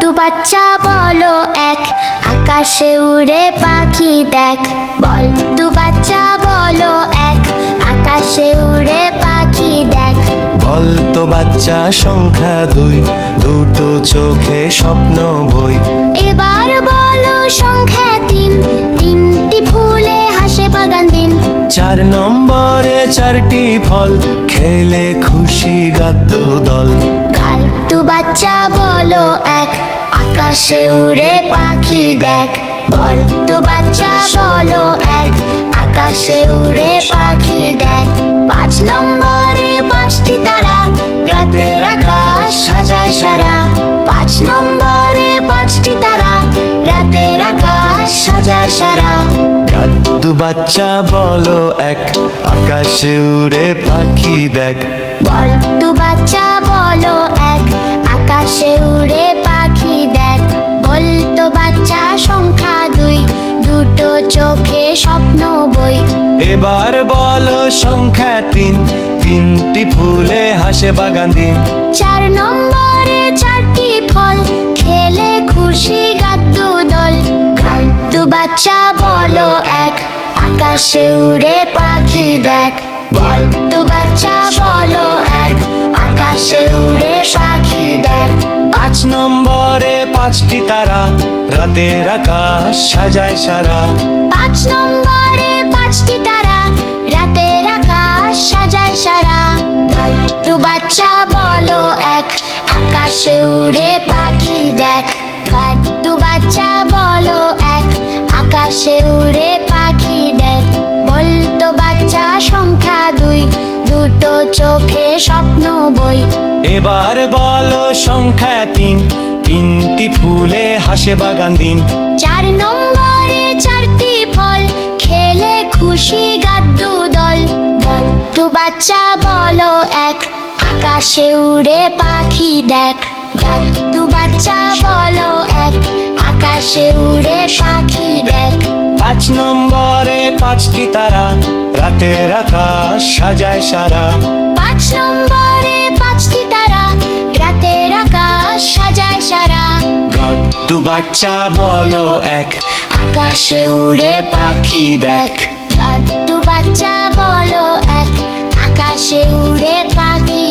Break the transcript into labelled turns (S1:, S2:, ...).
S1: দু বাচ্চা বলো এক, আকাশে উড়ে পাখি দেখ। বল দু বাচ্চা বলো এক, আকাশে উড়ে পাখি দেখ।
S2: বলতো বাচ্চা সংখ্যা দুই, দুটো চোখে স্বপ্ন বই।
S1: এবার বলো সংখ্যা তিন, তিনটি ফুলে হাসে বাগান দিন।
S2: চার নম্বরে চারটি ফল, খেলে খুশি গাদ্য দল।
S1: কাল দু বাচ্চা বলো এক, আকাশে উড়ে পাখি দেখ। বল দু বাচ্চা বলো এক, আকাশে উড়ে পাখি দেখ। পাঁচ নম্বরে পাঁচটি তারা, রাতের আকাশ সাজায় সারা। পাঁচ নম্বরে পাঁচটি তারা, রাতের আকাশ সাজায় সারা।
S2: গাদ্দু বাচ্চা বলো এক, আকাশে উড়ে পাখি দেখ।
S1: বল দু বাচ্চা বলো এক, আকাশে উড়ে পাখি দেখ। বলতো বাচ্চা সংখ্যা দুই, দুটো চোখে স্বপ্ন বই।
S2: এবার বলো সংখ্যা তিন, তিনটি ফুলে হাসে বাগান দিন।
S1: চার নম্বরে চারটি ফল, খেলে খুশি গাদ্দু দল। গাদ্দু বাচ্চা বলো এক, আকাশে উড়ে পাখি দেখ। বল দু বাচ্চা বলো এক, আকাশে উড়ে পাখি দেখ।
S2: পাঁচ নম্বরে পাঁচটি তারা, রাতের আকাশ সাজায় সারা।
S1: পাঁচ নম্বরে পাঁচটি তারা, রাতের আকাশ সাজায় সারা। দু বাচ্চা বলো এক, আকাশে উড়ে পাখি দেখ। দু বাচ্চা বলো এক, আকাশে উড়ে পাখি দেখ। বলতো বাচ্চা সংখ্যা দুই, দুটো চোখে স্বপ্ন বই।
S2: এবার বলো সংখ্যা তিন, তিনটি ফুলে হাসে বাগান দিন।
S1: চার নম্বরে চারটি ফল, খেলে খুশি গাদ্দু দল। দু বাচ্চা বলো এক, আকাশে উড়ে পাখি দেখ। দু বাচ্চা বলো এক, আকাশে উড়ে পাখি দেখ।
S2: পাঁচ নম্বরে পাঁচটি তারা, রাতের আকাশ সাজায় সারা।
S1: পাঁচ নম্বরে পাঁচটি তারা, রাতের আকাশ সাজায় সারা।
S2: গাদ্দু বাচ্চা বলো এক,
S1: আকাশে উড়ে পাখি দেখ। দু বাচ্চা বলো এক, আকাশে উড়ে পাখি